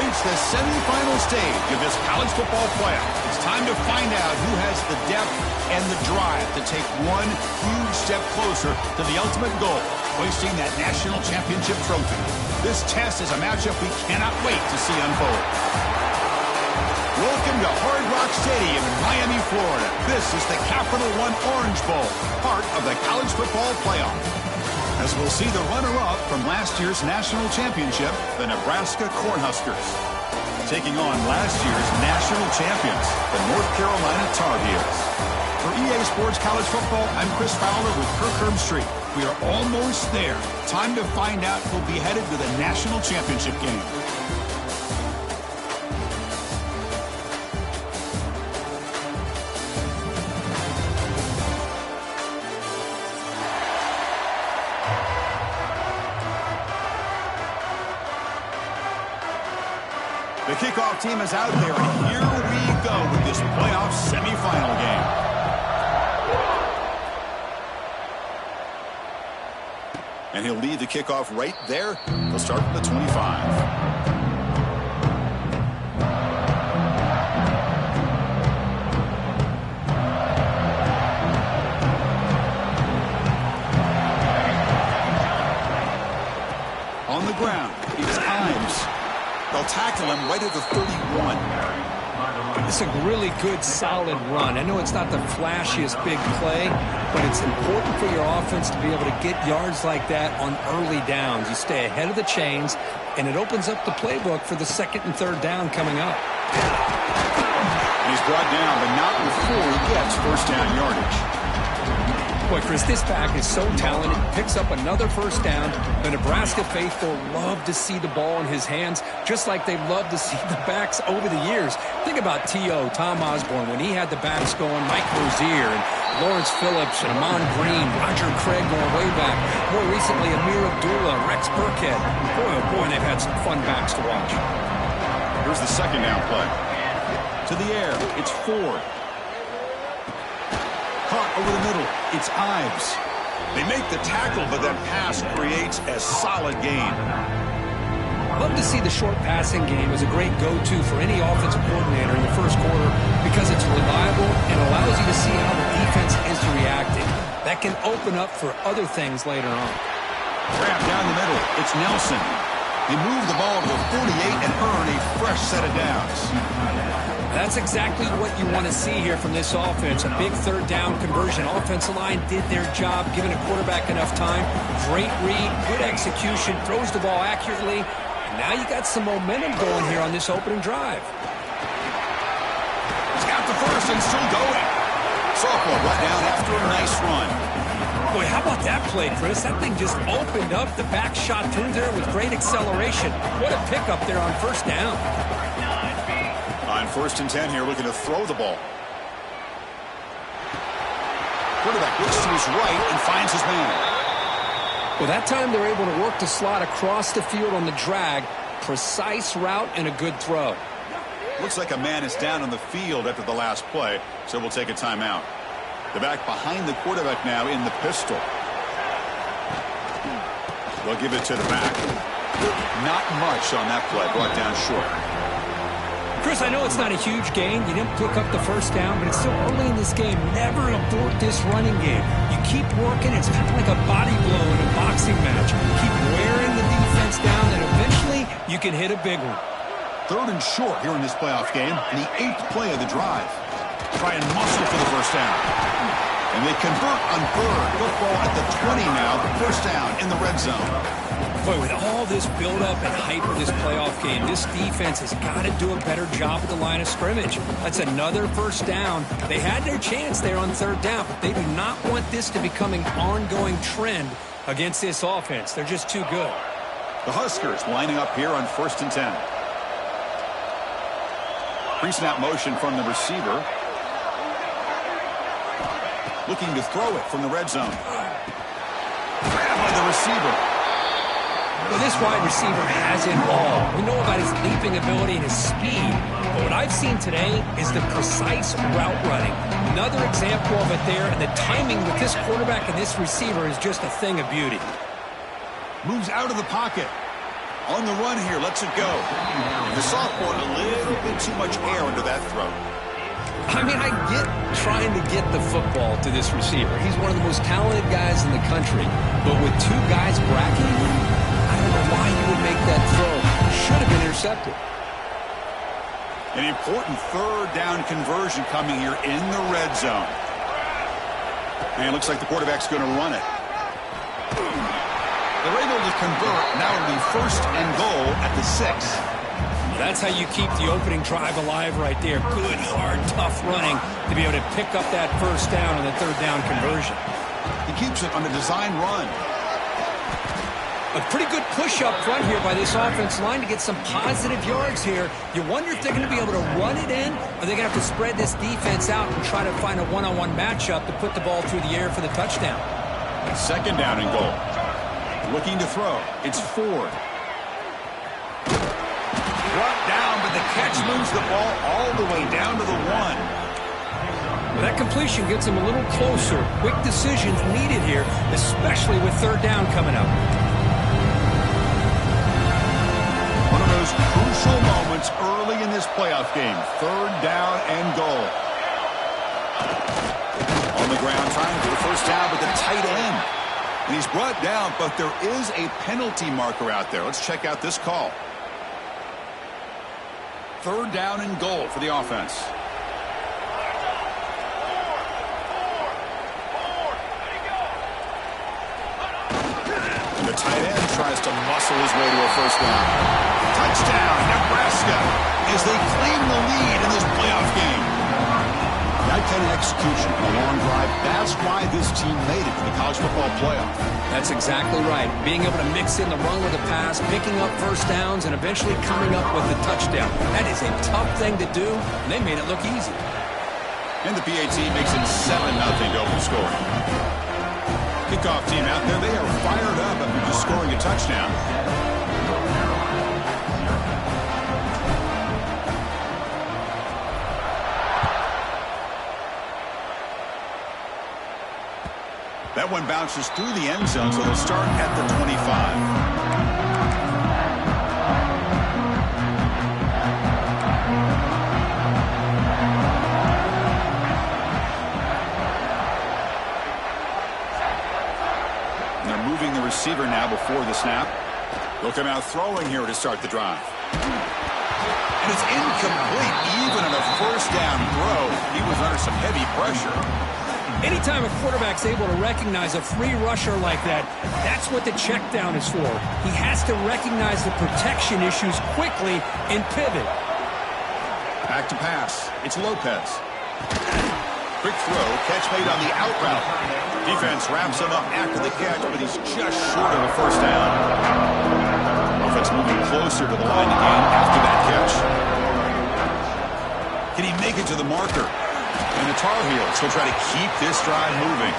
reached the semifinal stage of this college football playoff. It's time to find out who has the depth and the drive to take one huge step closer to the ultimate goal, hoisting that national championship trophy. This test is a matchup we cannot wait to see unfold. Welcome to Hard Rock Stadium in Miami, Florida. This is the Capital One Orange Bowl, part of the college football playoff. As we'll see the runner-up from last year's national championship, the Nebraska Cornhuskers, taking on last year's national champions, the North Carolina Tar Heels. For EA Sports College Football, I'm Chris Fowler with Kirk Herbstreit. We are almost there. Time to find out who'll be headed to the national championship game. The kickoff team is out there, and here we go with this playoff semifinal game. And he'll lead the kickoff right there. He'll start from the 25. On the ground, it's Himes. They'll tackle him right at the 31. It's a really good, solid run. I know it's not the flashiest big play, but it's important for your offense to be able to get yards like that on early downs. You stay ahead of the chains, and it opens up the playbook for the second and third down coming up. He's brought down, but not before he gets first down yardage. Boy, Chris, this back is so talented. Picks up another first down. The Nebraska faithful love to see the ball in his hands, just like they've loved to see the backs over the years. Think about T.O., Tom Osborne, when he had the backs going, Mike Rozier, and Lawrence Phillips, and Amon Green, Roger Craig going way back. More recently, Amir Abdullah, Rex Burkhead. Boy, oh boy, they've had some fun backs to watch. Here's the second down play. To the air, it's Ford. Caught over the middle, it's Ives. They make the tackle, but that pass creates a solid gain. Love to see the short passing game as a great go-to for any offensive coordinator in the first quarter because it's reliable and allows you to see how the defense is reacting. That can open up for other things later on. Grab down the middle, it's Nelson. They move the ball to the 48 and earn a fresh set of downs. That's exactly what you want to see here from this offense. A big third down conversion. Offensive line did their job, giving a quarterback enough time. Great read, good execution, throws the ball accurately. And now you got some momentum going here on this opening drive. He's got the first and still going. Sophomore brought down after a nice run. Boy, how about that play, Chris? That thing just opened up. The back shot through there with great acceleration. What a pickup there on first down. On first and 10 here, looking to throw the ball. Quarterback looks to his right and finds his man. Well, that time they're able to work the slot across the field on the drag. Precise route and a good throw. Looks like a man is down on the field after the last play, so we'll take a timeout. The back behind the quarterback now in the pistol. They'll give it to the back. Not much on that play, brought down short. Chris, I know it's not a huge gain. You didn't pick up the first down, but it's still early in this game. Never abort this running game. You keep working. It's kind of like a body blow in a boxing match. Keep wearing the defense down, and eventually you can hit a big one. Third and short here in this playoff game, the 8th play of the drive. Try and muscle for the first down. And they convert on third. Football at the 20 now, the first down in the red zone. Boy, with all this build-up and hype of this playoff game, this defense has got to do a better job at the line of scrimmage. That's another first down. They had their chance there on third down, but they do not want this to become an ongoing trend against this offense. They're just too good. The Huskers lining up here on first and 10. Pre-snap motion from the receiver. Looking to throw it from the red zone. Grab by the receiver. Well, this wide receiver has it all. We know about his leaping ability and his speed, but what I've seen today is the precise route running. Another example of it there, and the timing with this quarterback and this receiver is just a thing of beauty. Moves out of the pocket. On the run here, lets it go. The sophomore, a little bit too much air under that throw. I mean, I get trying to get the football to this receiver. He's one of the most talented guys in the country. But with two guys bracketing him, I don't know why you would make that throw. Should have been intercepted. An important third down conversion coming here in the red zone. And it looks like the quarterback's going to run it. They're able to convert. Now it'll be 1st and goal at the 6. That's how you keep the opening drive alive right there. Good, hard, tough running to be able to pick up that 1st down on the 3rd down conversion. He keeps it on the design run. A pretty good push up front here by this offense line to get some positive yards here. You wonder if they're going to be able to run it in, or they're going to have to spread this defense out and try to find a one-on-one matchup to put the ball through the air for the touchdown. 2nd down and goal. Looking to throw. It's Ford. Brought down, but the catch moves the ball all the way down to the 1. Well, that completion gets him a little closer. Quick decisions needed here, especially with 3rd down coming up. One of those crucial moments early in this playoff game. 3rd down and goal. On the ground, trying for the 1st down with the tight end. And he's brought down, but there is a penalty marker out there. Let's check out this call. 3rd down and goal for the offense. And the tight end tries to muscle his way to a 1st down. Touchdown, Nebraska, as they claim the lead in this playoff game. That kind of execution on a long drive, that's why this team made it to the college football playoff. That's exactly right. Being able to mix in the run with the pass, picking up 1st downs, and eventually coming up with the touchdown. That is a tough thing to do, and they made it look easy. And the PAT makes it 7-0 to open scoring. Kickoff team out there, they are fired up after just scoring a touchdown. That one bounces through the end zone, so they'll start at the 25. And they're moving the receiver now before the snap. They'll come out throwing here to start the drive. And it's incomplete, even on a 1st down throw. He was under some heavy pressure. Anytime a quarterback's able to recognize a free rusher like that, that's what the check down is for. He has to recognize the protection issues quickly and pivot. Back to pass. It's Lopez. Quick throw. Catch made on the out route. Defense wraps him up after the catch, but he's just short of a 1st down. Offense moving closer to the line again after that catch. Can he make it to the marker? And the Tar Heels will try to keep this drive moving.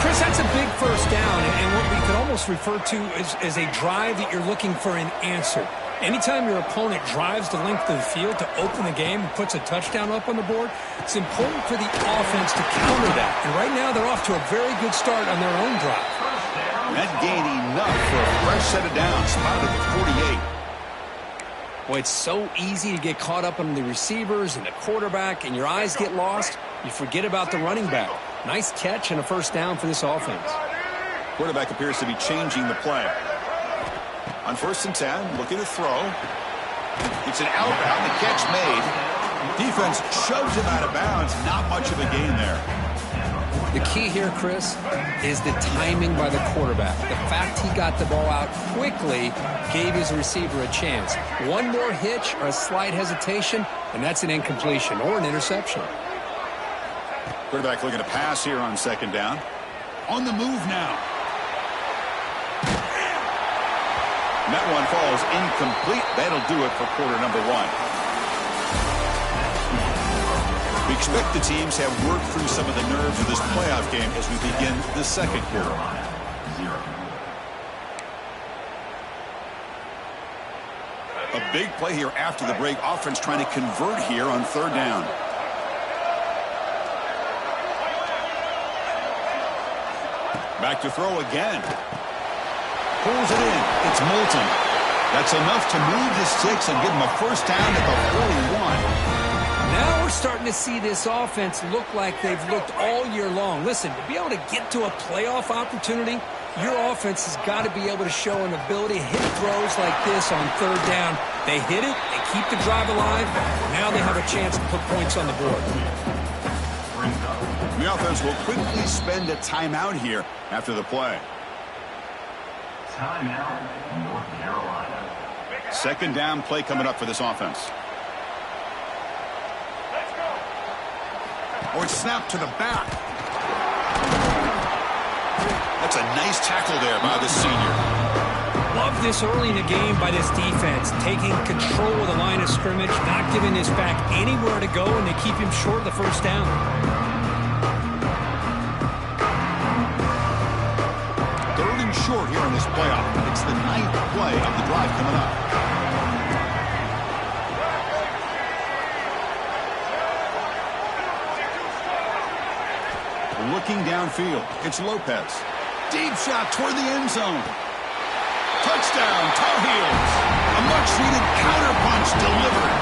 Chris, that's a big 1st down, and what we could almost refer to as a drive that you're looking for an answer. Anytime your opponent drives the length of the field to open the game and puts a touchdown up on the board, it's important for the offense to counter that. And right now, they're off to a very good start on their own drive. That gain enough for a fresh set of downs, spotted at the 48. Boy, it's so easy to get caught up on the receivers and the quarterback, and your eyes get lost. You forget about the running back. Nice catch and a 1st down for this offense. Quarterback appears to be changing the play. On 1st and 10, looking to throw. It's an outbound, the catch made. Defense shoves him out of bounds. Not much of a gain there. The key here, Chris, is the timing by the quarterback. The fact he got the ball out quickly gave his receiver a chance. One more hitch or a slight hesitation, and that's an incompletion or an interception. Quarterback looking to pass here on 2nd down. On the move now. And that one falls incomplete. That'll do it for quarter number 1. We expect the teams have worked through some of the nerves of this playoff game as we begin the 2nd quarter. A big play here after the break. Offense trying to convert here on 3rd down. Back to throw again. Pulls it in. It's Moulton. That's enough to move the sticks and give them a first down at the 41. Now we're starting to see this offense look like they've looked all year long. Listen, to be able to get to a playoff opportunity, your offense has got to be able to show an ability to hit throws like this on third down. They hit it, they keep the drive alive, now they have a chance to put points on the board. The offense will quickly spend a timeout here after the play. Timeout, North Carolina. Second down play coming up for this offense. Or it's snapped to the back. That's a nice tackle there by the senior. Love this early in the game by this defense, taking control of the line of scrimmage, not giving this back anywhere to go, and they keep him short of the first down. Third and short here in this playoff. It's the 9th play of the drive coming up. Looking downfield, it's Lopez. Deep shot toward the end zone. Touchdown, Tar Heels. A much-needed counterpunch delivered.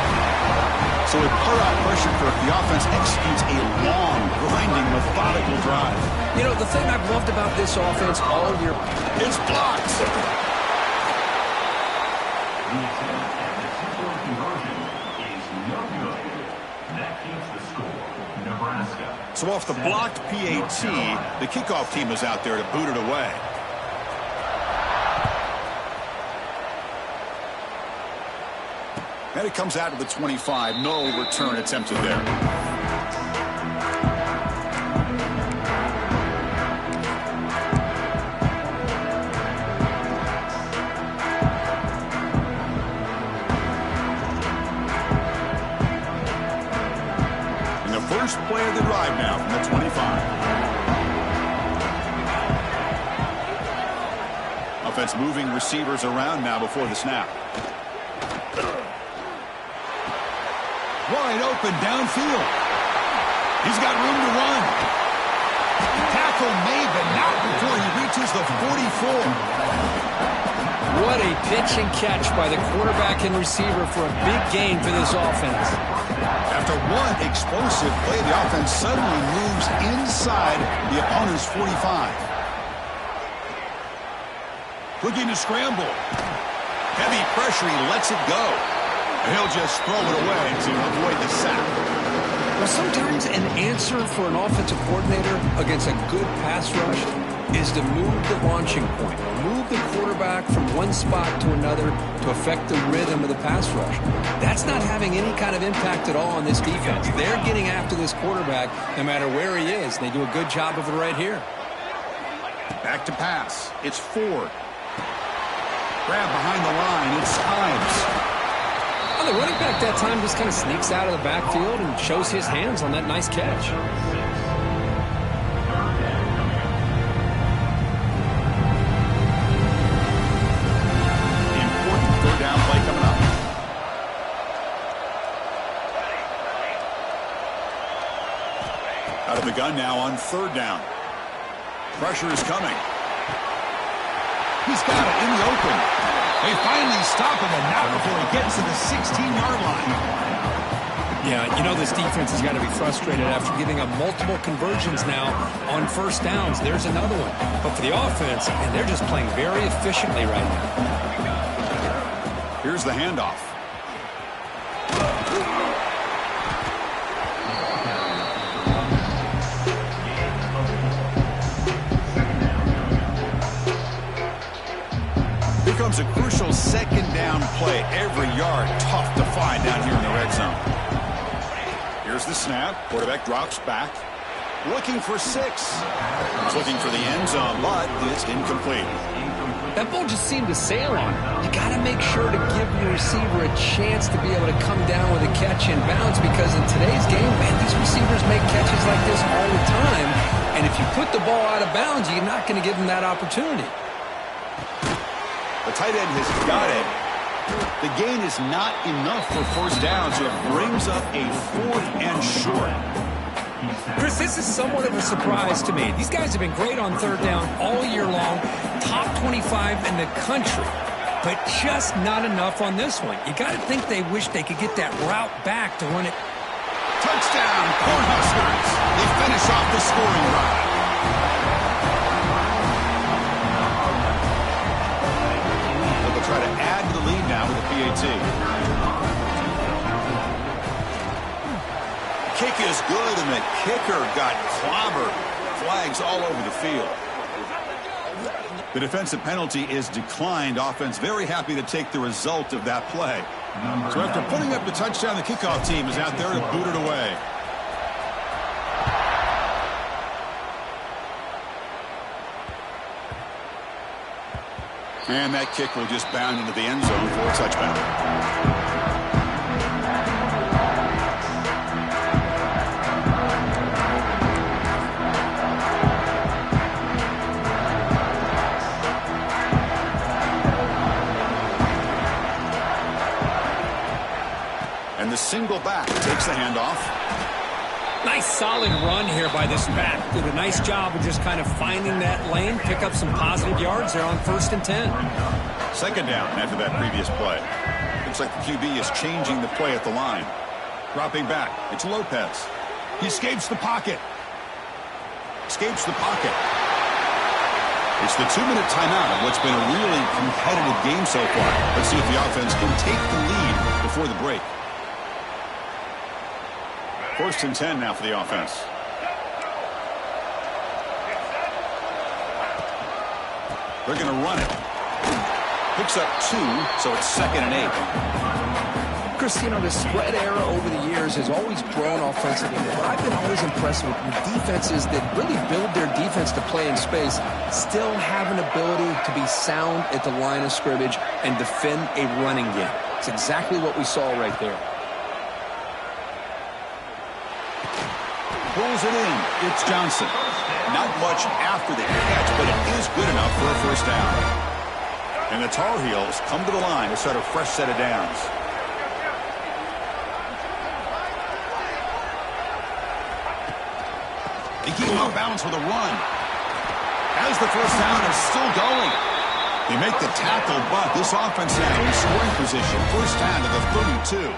So with put-out pressure for the offense executes a long, grinding, methodical drive. You know, the thing I've loved about this offense all year, it's blocked. So off the blocked PAT, the kickoff team is out there to boot it away. And it comes out to the 25. No return attempted there. First play of the drive now from the 25. Offense moving receivers around now before the snap. Wide open downfield. He's got room to run. Tackle made, but not before he reaches the 44. What a pitch and catch by the quarterback and receiver for a big gain for this offense. After one explosive play, the offense suddenly moves inside the opponent's 45. Looking to scramble. Heavy pressure, he lets it go. And he'll just throw it away to avoid the sack. Well, sometimes an answer for an offensive coordinator against a good pass rush is to move the launching point. Move the quarterback from one spot to another to affect the rhythm of the pass rush. That's not having any kind of impact at all on this defense. They're getting after this quarterback no matter where he is. They do a good job of it right here. Back to pass. It's Ford. Grab behind the line. It's Himes. Well, the running back that time just kind of sneaks out of the backfield and shows his hands on that nice catch. Out of the gun now on third down. Pressure is coming. He's got it in the open. They finally stop him, and not before he gets to the 16-yard line. Yeah, you know this defense has got to be frustrated after giving up multiple conversions now on first downs. There's another one. But for the offense, and they're just playing very efficiently right now. Here's the handoff. Becomes a crucial second down play. Every yard tough to find down here in the red zone. Here's the snap. Quarterback drops back. Looking for 6. He's looking for the end zone, but it's incomplete. That ball just seemed to sail on him. You got to make sure to give your receiver a chance to be able to come down with a catch in bounds, because in today's game, man, these receivers make catches like this all the time. And if you put the ball out of bounds, you're not going to give them that opportunity. The tight end has got it. The gain is not enough for first down, so it brings up a 4th and short. Chris, this is somewhat of a surprise to me. These guys have been great on third down all year long, top 25 in the country. but just not enough on this one. You got to think they wish they could get that route back to run it. Touchdown, Cornhuskers. They finish off the scoring drive. They'll try to add to the lead now with a PAT. Kick is good, and the kicker got clobbered. Flags all over the field. The defensive penalty is declined. Offense very happy to take the result of that play. So after putting up the touchdown, the kickoff team is out there to boot it away. And that kick will just bound into the end zone for a touchback. The single back takes the handoff. Nice solid run here by this back. Did a nice job of just kind of finding that lane, pick up some positive yards there on 1st and 10. Second down after that previous play. Looks like the QB is changing the play at the line. Dropping back. It's Lopez. He escapes the pocket. Escapes the pocket. It's the 2-minute timeout of what's been a really competitive game so far. Let's see if the offense can take the lead before the break. 1st and 10 now for the offense. They're going to run it. Picks up 2, so it's 2nd and 8. Chris, you know, the spread era over the years has always grown offensively. But I've been always impressed with defenses that really build their defense to play in space, still have an ability to be sound at the line of scrimmage and defend a running game. It's exactly what we saw right there. Pulls it in. It's Johnson. Not much after the catch, but it is good enough for a 1st down. And the Tar Heels come to the line to start a fresh set of downs. They keep him off balance with a run. As the 1st down is still going. They make the tackle, but this offense now in scoring position. 1st down to the 32.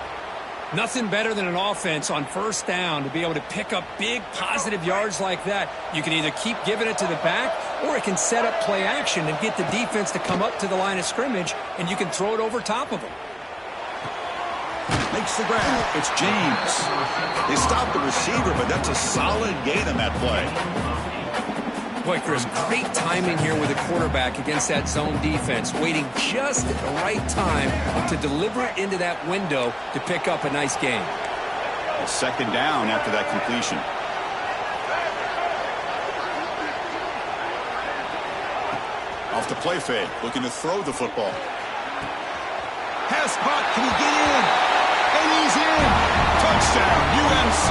Nothing better than an offense on 1st down to be able to pick up big positive yards like that. You can either keep giving it to the back, or it can set up play action and get the defense to come up to the line of scrimmage, and you can throw it over top of them. Makes the grab. It's James. They stopped the receiver, but that's a solid gain on that play. Boy, Chris, great timing here with the quarterback against that zone defense, waiting just at the right time to deliver it into that window to pick up a nice gain. It's 2nd down after that completion. Off the play fake, looking to throw the football. Pass caught, can he get in? And he's in! Touchdown, UNC!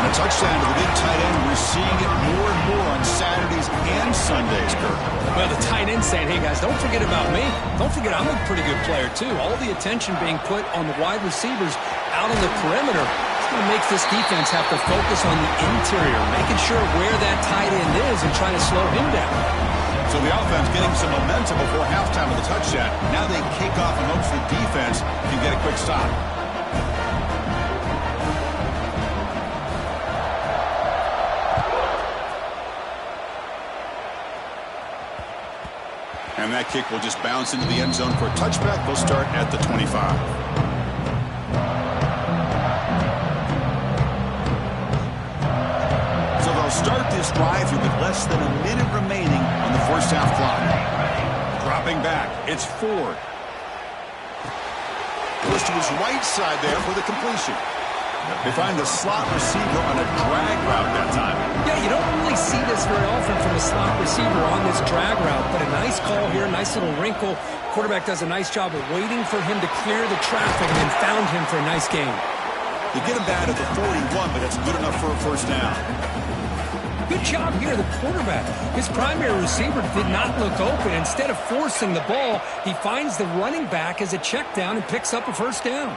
And a touchdown to the big tight end. We're seeing it more and more on Saturdays and Sundays, Kurt. Well, the tight end saying, hey, guys, don't forget about me. Don't forget I'm a pretty good player, too. All the attention being put on the wide receivers out on the perimeter. It's going to make this defense have to focus on the interior, making sure where that tight end is and trying to slow him down. So the offense getting some momentum before halftime with the touchdown. Now they kick off in hopes the defense can get a quick stop. And that kick will just bounce into the end zone for a touchback. They'll start at the 25. So they'll start this drive here with less than a minute remaining on the 1st half clock. Dropping back, it's Ford. Goes to his right side there for the completion. They find the slot receiver on a drag route that time. Yeah, you don't really see this very often from a slot receiver on this drag route, but a nice call here, nice little wrinkle. Quarterback does a nice job of waiting for him to clear the traffic and then found him for a nice gain. They get him down at the 41, but that's good enough for a 1st down. Good job here, the quarterback. His primary receiver did not look open. Instead of forcing the ball, he finds the running back as a check down and picks up a 1st down.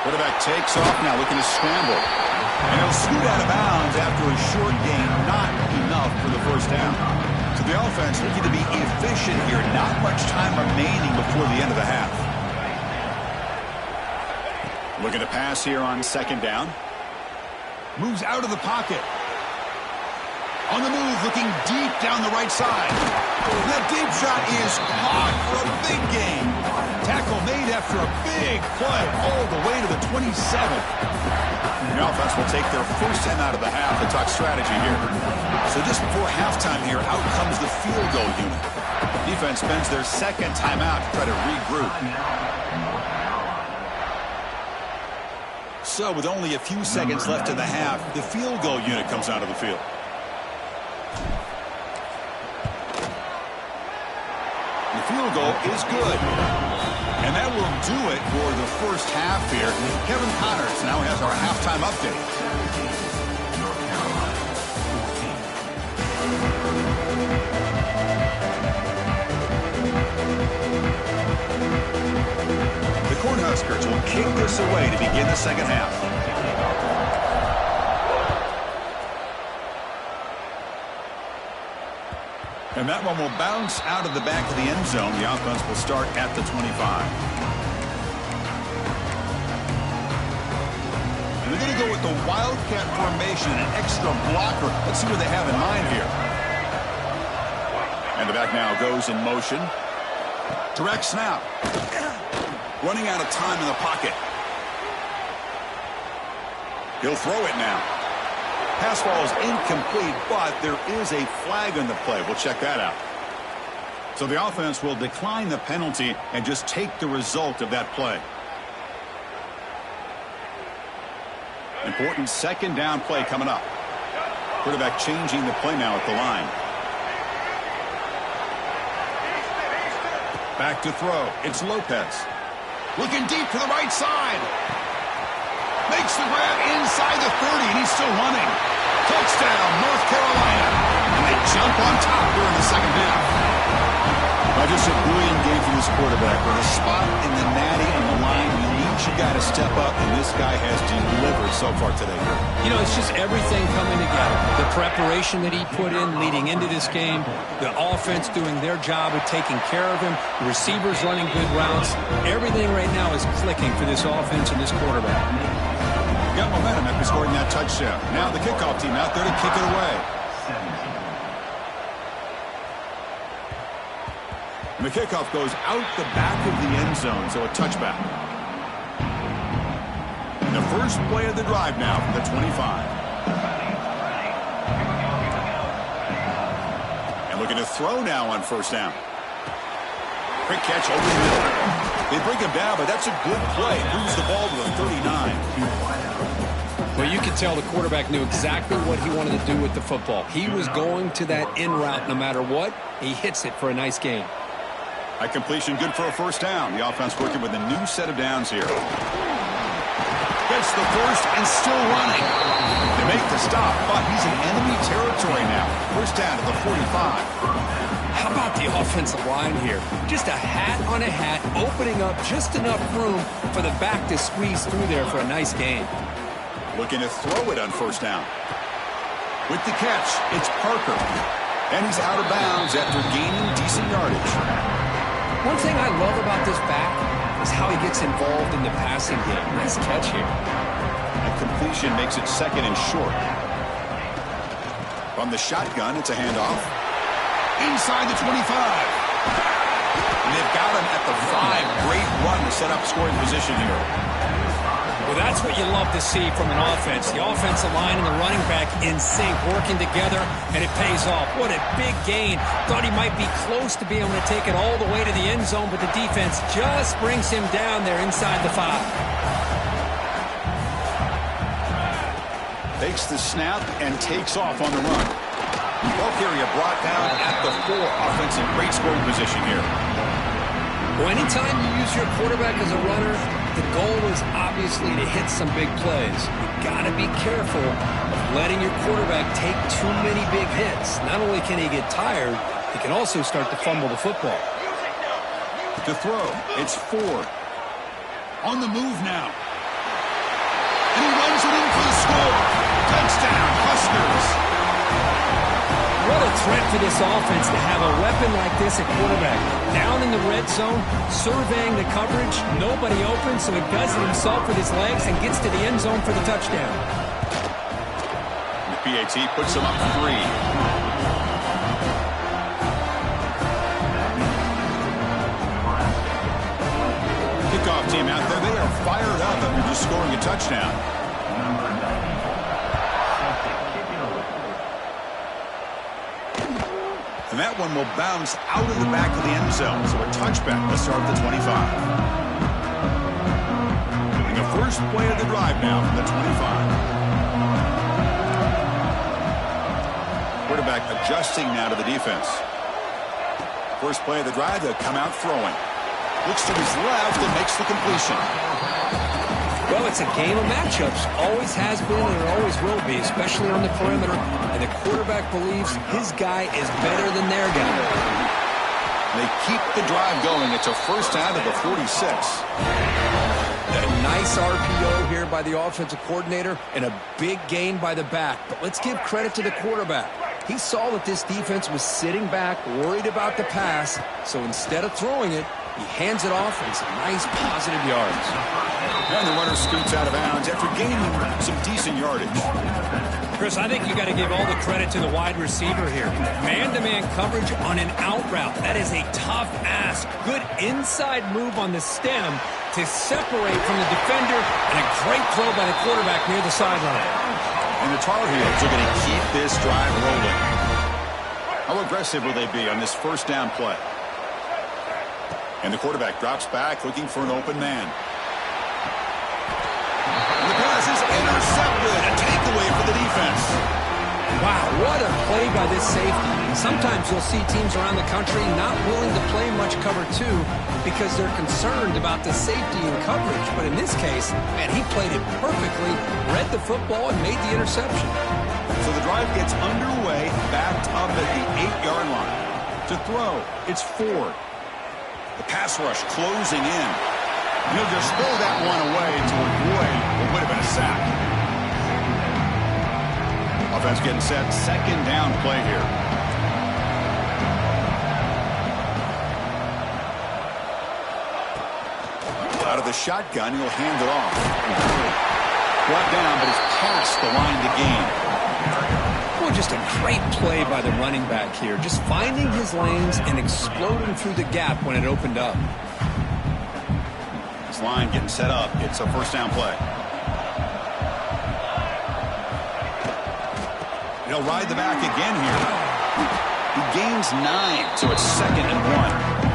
Quarterback takes off now, looking to scramble. And he'll scoot out of bounds after a short gain. Not enough for the 1st down. So The offense looking to be efficient here. Not much time remaining before the end of the half. Looking to pass here on second down. Moves out of the pocket. On the move, looking deep down the right side. That deep shot is caught for a big gain. Tackle made after a big play all the way to the 27. The offense will take their first 10 out of the half and talk strategy here. So just before halftime here, out comes the field goal unit. Defense spends their second timeout to try to regroup. So with only a few seconds left in the half, the field goal unit comes out of the field. The field goal is good. And that will do it for the first half here. Kevin Connors now has our halftime update. The Cornhuskers will kick this away to begin the second half. And that one will bounce out of the back of the end zone. The offense will start at the 25. And they're going to go with the Wildcat formation, an extra blocker. Let's see what they have in mind here. And the back now goes in motion. Direct snap. Running out of time in the pocket. He'll throw it now. Pass ball is incomplete, but there is a flag on the play. We'll check that out. So the offense will decline the penalty and just take the result of that play. Important second down play coming up. Quarterback changing the play now at the line. Back to throw. It's Lopez. Looking deep to the right side. Makes the grab inside the 30, and he's still running. Touchdown, North Carolina. And they jump on top here in the second half. Just a brilliant game for this quarterback. With a spot in the natty on the line, you need your guy to step up, and this guy has delivered so far today. You know, it's just everything coming together. The preparation that he put in leading into this game, the offense doing their job of taking care of him, the receivers running good routes. Everything right now is clicking for this offense and this quarterback. Got momentum after scoring that touchdown. Now the kickoff team out there to kick it away. And the kickoff goes out the back of the end zone, so a touchback. And the first play of the drive now from the 25. And looking to throw now on first down. Quick catch over the middle. They bring him down, but that's a good play. Moves the ball to the 39. Well, you could tell the quarterback knew exactly what he wanted to do with the football. He was going to that in route no matter what. He hits it for a nice gain. High completion, good for a first down. The offense working with a new set of downs here. Gets the first and still running. They make the stop, but he's in enemy territory now. First down to the 45. How about the offensive line here? Just a hat on a hat, opening up just enough room for the back to squeeze through there for a nice gain. Looking to throw it on first down. With the catch, it's Parker. And he's out of bounds after gaining decent yardage. One thing I love about this back is how he gets involved in the passing game. Nice catch here. And completion makes it second and short. From the shotgun, it's a handoff. Inside the 25. And they've got him at the 5. Great run to set up scoring position here. Well, that's what you love to see from an offense. The offensive line and the running back in sync, working together, and it pays off. What a big gain. Thought he might be close to being able to take it all the way to the end zone, but the defense just brings him down there inside the 5. Takes the snap and takes off on the run. Ball carrier brought down at the 4. Offensive great scoring position here. Well, anytime you use your quarterback as a runner, the goal is obviously to hit some big plays. You've got to be careful of letting your quarterback take too many big hits. Not only can he get tired, he can also start to fumble the football. To throw, it's Ford. On the move now. And he runs it in for the score. Touchdown, Huskers. What a threat for this offense to have a weapon like this at quarterback. Down in the red zone, surveying the coverage, nobody open, so he does it himself with his legs and gets to the end zone for the touchdown. The PAT puts him up 3. Kickoff team out there, they are fired up after just scoring a touchdown. And that one will bounce out of the back of the end zone, so a touchback to start the 25. And the first play of the drive now from the 25. Quarterback adjusting now to the defense. First play of the drive, they'll come out throwing. Looks to his left and makes the completion. Well, it's a game of matchups. Always has been and it always will be, especially on the perimeter. And the quarterback believes his guy is better than their guy. They keep the drive going. It's a first down to the 46. A nice RPO here by the offensive coordinator and a big gain by the back. But let's give credit to the quarterback. He saw that this defense was sitting back, worried about the pass. So instead of throwing it, he hands it off and some nice positive yards. And the runner scoots out of bounds after gaining some decent yardage. Chris, I think you got to give all the credit to the wide receiver here. Man-to-man coverage on an out route. That is a tough ask. Good inside move on the stem to separate from the defender, and a great throw by the quarterback near the sideline. And the Tar Heels are going to keep this drive rolling. How aggressive will they be on this first down play? And the quarterback drops back looking for an open man. And the pass is intercepted. A takeaway for the defense. Wow, what a play by this safety. Sometimes you'll see teams around the country not willing to play much cover 2 because they're concerned about the safety and coverage. But in this case, man, he played it perfectly, read the football, and made the interception. So the drive gets underway, backed up at the 8-yard line. To throw, it's Ford. The pass rush closing in. And he'll just throw that one away to avoid what would have been a sack. Offense getting set. Second down play here. Out of the shotgun, he'll hand it off. Brought down, but it's past the line to gain. Well, just a great play by the running back here. Just finding his lanes and exploding through the gap when it opened up. This line getting set up. It's a first down play. He'll ride the back again here. He gains 9, so it's 2nd and 1.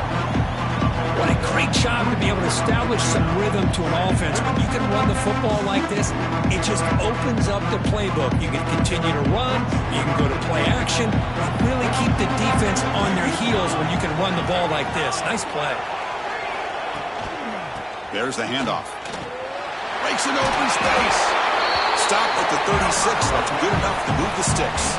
What a great job to be able to establish some rhythm to an offense. When you can run the football like this, it just opens up the playbook. You can continue to run, you can go to play action, and really keep the defense on their heels when you can run the ball like this. Nice play. There's the handoff. Breaks an open space. Stop at the 36. That's good enough to move the sticks.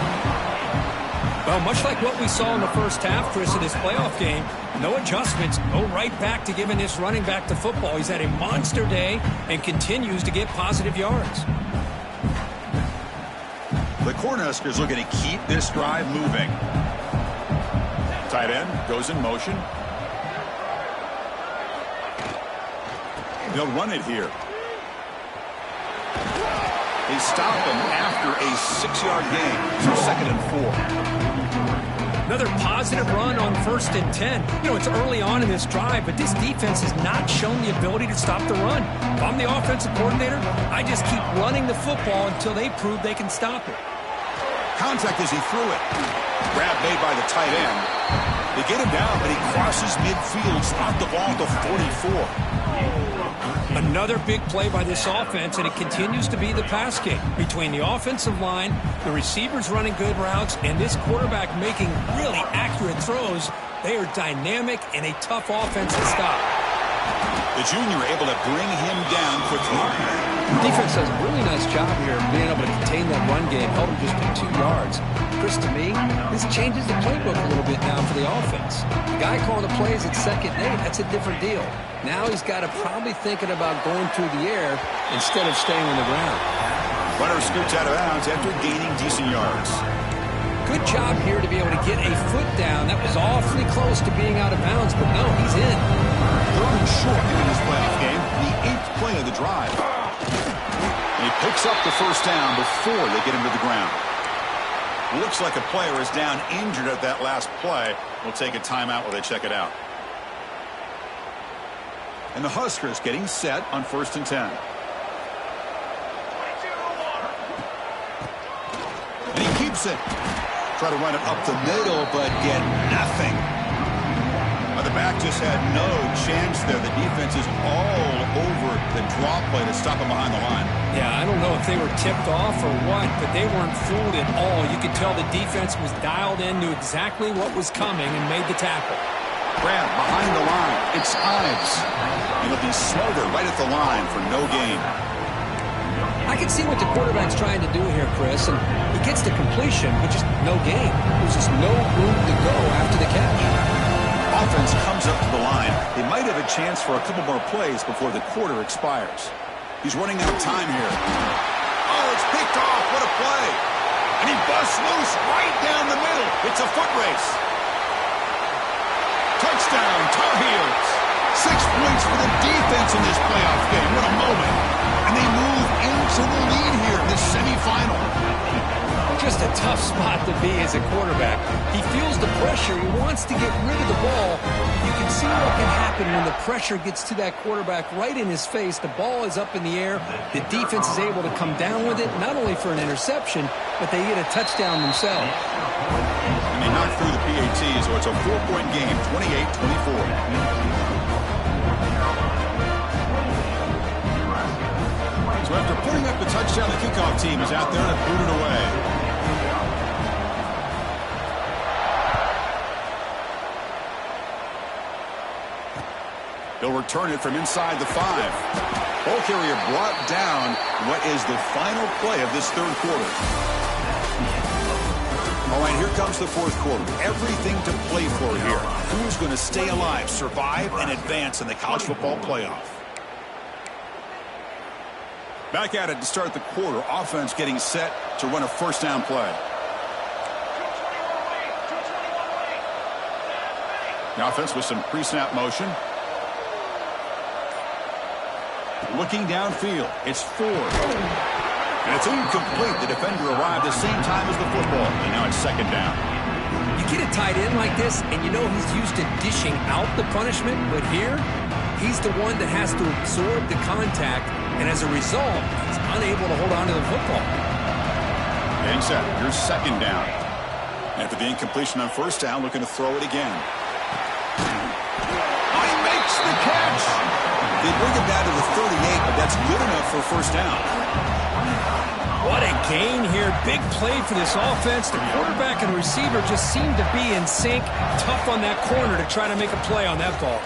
Well, much like what we saw in the first half, Chris, of this playoff game, no adjustments, go right back to giving this running back the football. He's had a monster day and continues to get positive yards. The Cornhuskers looking to keep this drive moving. Tight end goes in motion. They'll run it here. They stop him after a 6-yard gain. So 2nd and 4. Another positive run on 1st and 10. You know, it's early on in this drive, but this defense has not shown the ability to stop the run. If I'm the offensive coordinator, I just keep running the football until they prove they can stop it. Contact as he threw it. Grab made by the tight end. They get him down, but he crosses midfield, stopped the ball at the 44. Another big play by this offense, and it continues to be the pass game. Between the offensive line, the receivers running good routes, and this quarterback making really accurate throws, they are dynamic and a tough offense to stop. The junior able to bring him down quickly. Defense does a really nice job here of being able to contain that run game, held him just to 2 yards. Chris, to me, this changes the playbook a little bit now for the offense. The guy calling the plays at 2nd and 8, that's a different deal. Now he's got to probably thinking about going through the air instead of staying on the ground. Runner scoots out of bounds after gaining decent yards. Good job here to be able to get a foot down. That was awfully close to being out of bounds, but no, he's in. Third and short in this playoff game, the 8th play of the drive. And he picks up the first down before they get him to the ground. Looks like a player is down injured at that last play. We'll take a timeout while they check it out. And the Huskers getting set on 1st and 10. And he keeps it. Try to run it up the middle, but get nothing. The back just had no chance there. The defense is all over the draw play to stop him behind the line. Yeah, I don't know if they were tipped off or what, but they weren't fooled at all. You could tell the defense was dialed in, knew exactly what was coming, and made the tackle. Grab behind the line. It's Ives. And he'll be smothered right at the line for no gain. I can see what the quarterback's trying to do here, Chris, and he gets to completion, but just no gain. There's just no room to go after the catch. Offense comes up to the line. They might have a chance for a couple more plays before the quarter expires. He's running out of time here. Oh, it's picked off. What a play. And he busts loose right down the middle. It's a foot race. Touchdown, Tar Heels. 6 points for the defense in this playoff game. What a moment. And they move into the lead here in this semifinal. Just a tough spot to be as a quarterback. He feels the pressure. He wants to get rid of the ball. You can see what can happen when the pressure gets to that quarterback right in his face. The ball is up in the air. The defense is able to come down with it, not only for an interception, but they get a touchdown themselves. And they knock through the PAT, so it's a 4-point game, 28-24. So after putting up the touchdown, the kickoff team is out there to boot it away. They'll return it from inside the 5. Ball carrier brought down what is the final play of this third quarter. All right, here comes the fourth quarter. Everything to play for here. Who's going to stay alive, survive, and advance in the college football playoff? Back at it to start the quarter. Offense getting set to run a first down play. The offense with some pre-snap motion. Looking downfield. It's 4. And it's incomplete. The defender arrived the same time as the football. And now it's 2nd down. You get a tight end like this, and you know he's used to dishing out the punishment. But here, he's the one that has to absorb the contact. And as a result, he's unable to hold on to the football. Getting set. Here's 2nd down. After the incompletion on first down, looking to throw it again. Oh, he makes the catch. They bring him down to the 38, but that's good enough for first down. What a gain here. Big play for this offense. The quarterback and receiver just seem to be in sync. Tough on that corner to try to make a play on that ball.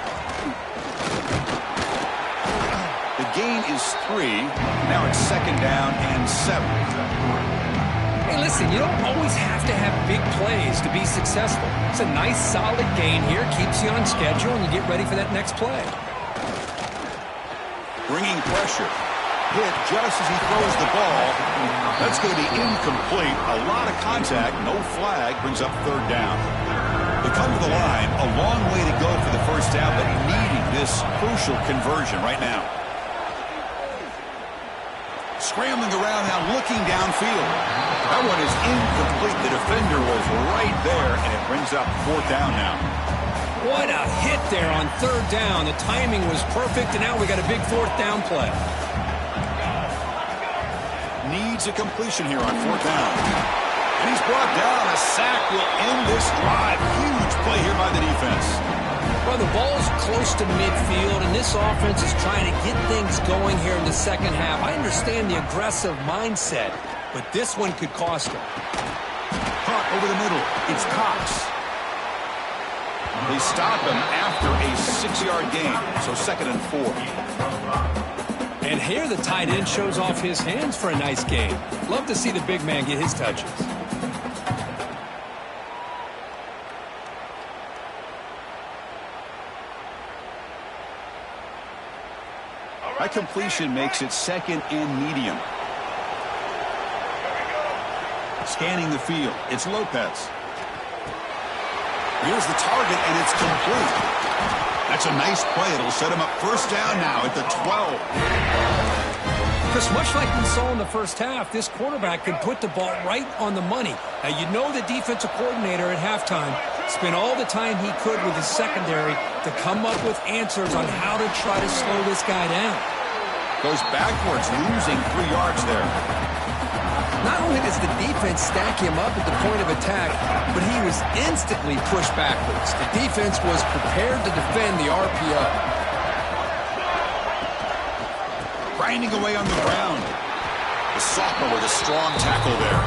The gain is 3. Now it's 2nd down and 7. Hey, listen, you don't always have to have big plays to be successful. It's a nice, solid gain here. Keeps you on schedule, and you get ready for that next play. Bringing pressure. Hit just as he throws the ball. That's going to be incomplete. A lot of contact. No flag. Brings up 3rd down. They come to the line. A long way to go for the first down, but needing this crucial conversion right now. Scrambling around now, looking downfield. That one is incomplete. The defender was right there, and it brings up 4th down now. What a hit there on 3rd down. The timing was perfect, and now we got a big 4th down play. Needs a completion here on 4th down. And he's brought down. A sack will end this drive. Huge play here by the defense. Well, the ball's close to midfield, and this offense is trying to get things going here in the second half. I understand the aggressive mindset, but this one could cost him. Caught over the middle. It's Cox. They stop him after a 6-yard gain, so 2nd and 4. And here the tight end shows off his hands for a nice gain. Love to see the big man get his touches. That completion makes it 2nd and medium. Scanning the field, it's Lopez. Here's the target, and it's complete. That's a nice play. It'll set him up first down now at the 12. Because much like we saw in the first half, this quarterback can put the ball right on the money. Now, you know the defensive coordinator at halftime spent all the time he could with his secondary to come up with answers on how to try to slow this guy down. Goes backwards, losing 3 yards there. Not only does the defense stack him up at the point of attack, but he was instantly pushed backwards. The defense was prepared to defend the RPO. Grinding away on the ground. The sophomore with a strong tackle there.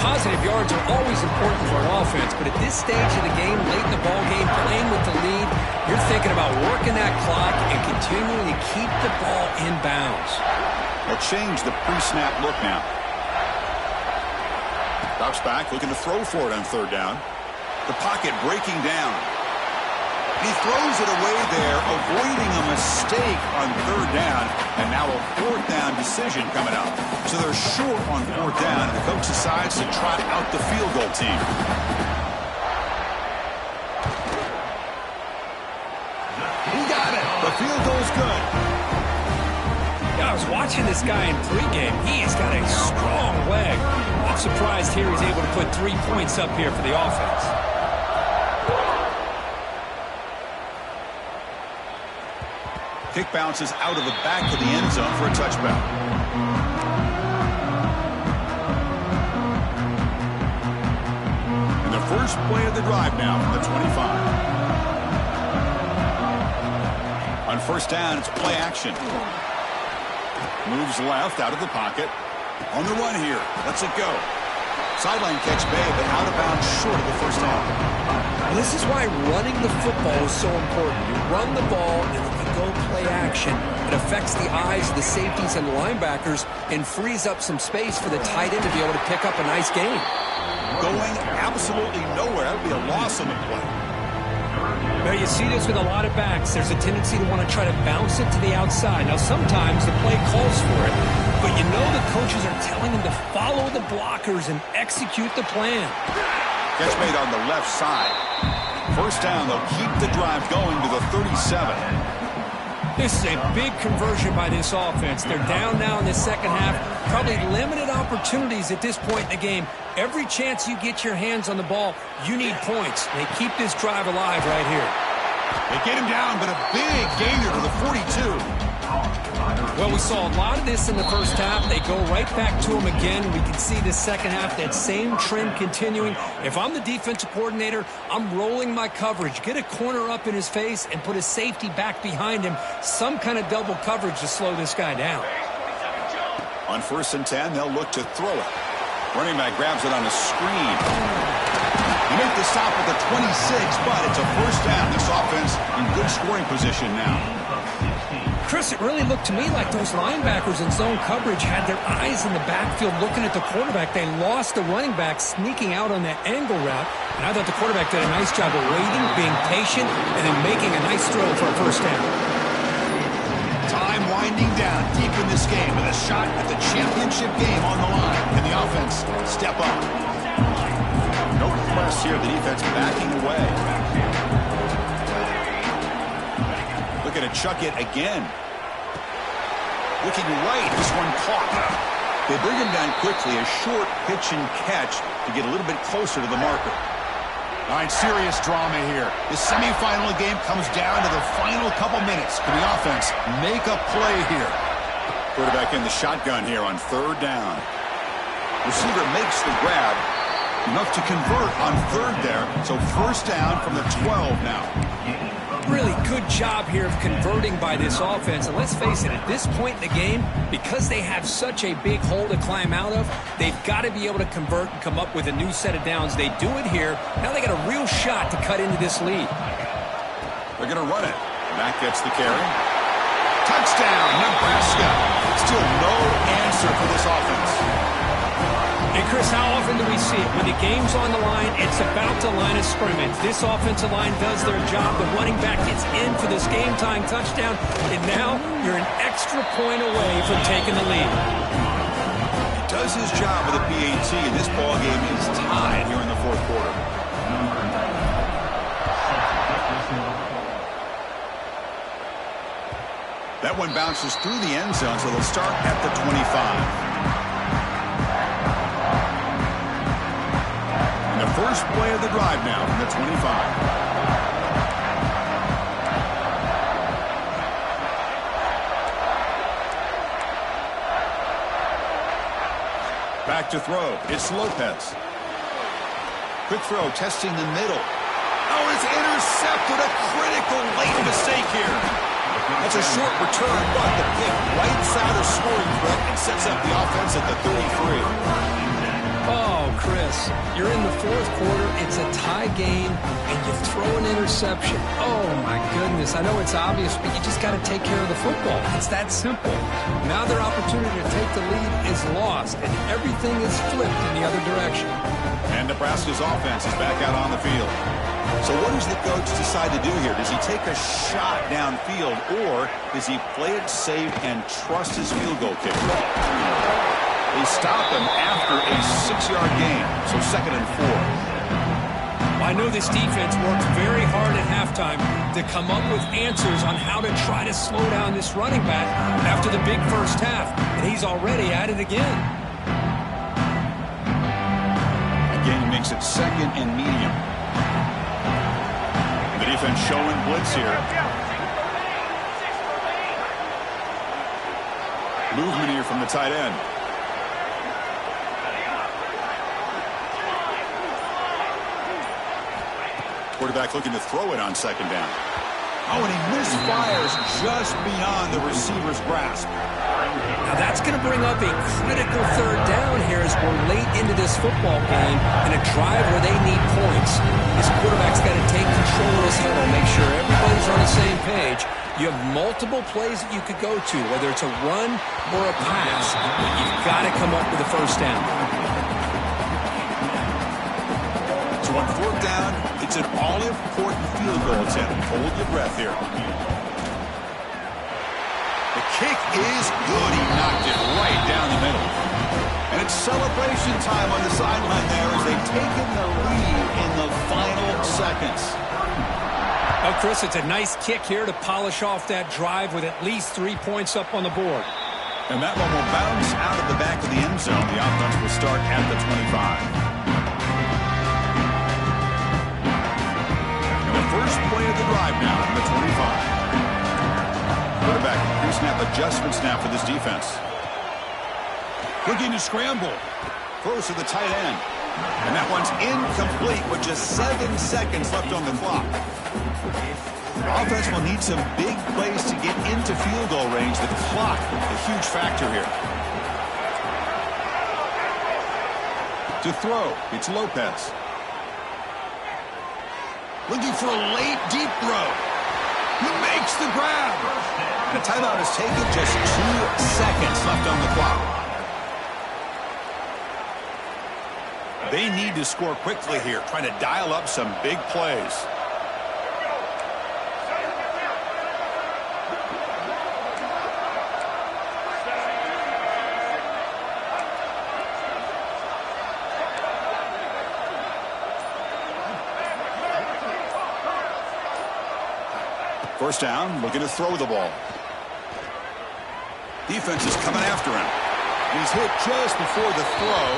Positive yards are always important for an offense, but at this stage of the game, late in the ball game, playing with the lead, you're thinking about working that clock and continuing to keep the ball in bounds. They'll change the pre-snap look now. Drops back, looking to throw for it on third down. The pocket breaking down. He throws it away there, avoiding a mistake on third down, and now a fourth down decision coming up. So they're short on fourth down, and the coach decides to trot out the field goal team. He got it. The field goal's good. Yeah, I was watching this guy in pregame. He's got a strong leg. I'm surprised here he's able to put 3 points up here for the offense. Kick bounces out of the back of the end zone for a touchback. And the first play of the drive now from the 25. On first down, it's play action. Moves left out of the pocket. On the run here. Lets it go. Sideline catch made, but out of bounds short of the first down. Well, this is why running the football is so important. You run the ball, and if you go play action, it affects the eyes of the safeties and the linebackers and frees up some space for the tight end to be able to pick up a nice gain. Going absolutely nowhere. That would be a loss on the play. Now, you see this with a lot of backs. There's a tendency to want to try to bounce it to the outside. Now, sometimes the play calls for it, but you know the coaches are telling them to follow the blockers and execute the plan. Catch made on the left side. First down, they'll keep the drive going to the 37. This is a big conversion by this offense. They're down now in the second half. Probably limited opportunities at this point in the game. Every chance you get your hands on the ball, you need points. They keep this drive alive right here. They get him down, but a big gainer to the 42. Well, we saw a lot of this in the first half. They go right back to him again. We can see the second half, that same trend continuing. If I'm the defensive coordinator, I'm rolling my coverage. Get a corner up in his face and put a safety back behind him. Some kind of double coverage to slow this guy down. On 1st and 10, they'll look to throw it. Running back grabs it on a screen. He makes the stop at the 26, but it's a first down. This offense in good scoring position now. Chris, it really looked to me like those linebackers in zone coverage had their eyes in the backfield looking at the quarterback. They lost the running back sneaking out on that angle route. And I thought the quarterback did a nice job of waiting, being patient, and then making a nice throw for a first down. Time winding down deep in this game with a shot at the championship game on the line. Can the offense step up? No press here. The defense backing away. Looking to chuck it again. Looking right. This one caught. They bring him down quickly. A short pitch and catch to get a little bit closer to the marker. All right, serious drama here. The semifinal game comes down to the final couple minutes. Can the offense make a play here? Quarterback in the shotgun here on third down. Receiver makes the grab. Enough to convert on third there. So first down from the 12 now. Really good job here of converting by this offense. And let's face it, at this point in the game, because they have such a big hole to climb out of, they've got to be able to convert and come up with a new set of downs. They do it here. Now they got a real shot to cut into this lead. They're going to run it. Mack gets the carry. Touchdown, Nebraska. Still no answer for this offense. And Chris, how often do we see it? When the game's on the line, it's about the line of scrimmage. This offensive line does their job. The running back gets in for this game-time touchdown. And now you're an extra point away from taking the lead. He does his job with a PAT, and this ball game is tied here in the fourth quarter. That one bounces through the end zone, so they'll start at the 25. And the first play of the drive now from the 25. Back to throw. It's Lopez. Quick throw, testing the middle. Oh, it's intercepted. A critical late mistake here. That's a short return, but the pick right side of scoring threat and sets up the offense at the 33. Oh, Chris, you're in the fourth quarter. It's a tie game, and you throw an interception. Oh, my goodness. I know it's obvious, but you just got to take care of the football. It's that simple. Now their opportunity to take the lead is lost, and everything is flipped in the other direction. And Nebraska's offense is back out on the field. So what does the coach decide to do here? Does he take a shot downfield, or does he play it safe and trust his field goal kick? They stop him after a 6-yard gain, so 2nd and 4. I know this defense worked very hard at halftime to come up with answers on how to try to slow down this running back after the big first half, and he's already at it again. Again, he makes it 2nd and medium. And the defense showing blitz here. Movement here from the tight end. Quarterback looking to throw it on 2nd down. Oh, and he misfires just beyond the receiver's grasp. Now that's going to bring up a critical 3rd down here as we're late into this football game in a drive where they need points. This quarterback's got to take control of this huddle, make sure everybody's on the same page. You have multiple plays that you could go to, whether it's a run or a pass, but you've got to come up with a 1st down. So on 4th down, it's an all-important field goal attempt. Hold your breath here. The kick is good. He knocked it right down the middle. And it's celebration time on the sideline there as they've taken the lead in the final seconds. Oh, Chris, it's a nice kick here to polish off that drive with at least 3 points up on the board. And that one will bounce out of the back of the end zone. The offense will start at the 25. First play of the drive now from the 25. Quarterback pre-snap adjustments now for this defense. Looking to scramble. Throws to the tight end. And that one's incomplete with just 7 seconds left on the clock. Offense will need some big plays to get into field goal range. The clock, a huge factor here. To throw, it's Lopez. Looking for a late, deep throw. He makes the grab. The timeout is taken, just 2 seconds left on the clock. They need to score quickly here, trying to dial up some big plays. First down, looking to throw the ball. Defense is coming after him. He's hit just before the throw.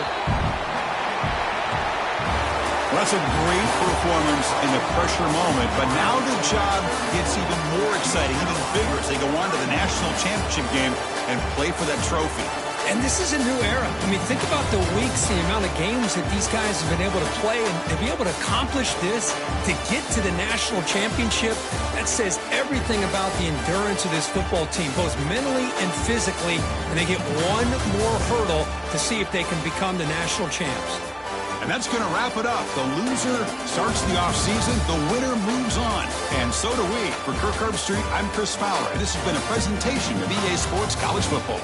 Well, that's a great performance in the pressure moment, but now the job gets even more exciting, even bigger as they go on to the national championship game and play for that trophy. And this is a new era. I mean, think about the weeks, the amount of games that these guys have been able to play, and to be able to accomplish this, to get to the national championship, that says everything about the endurance of this football team, both mentally and physically, and they get one more hurdle to see if they can become the national champs. And that's going to wrap it up. The loser starts the offseason. The winner moves on. And so do we. For Kirk Herbstreit, I'm Chris Fowler. And this has been a presentation of EA Sports College Football.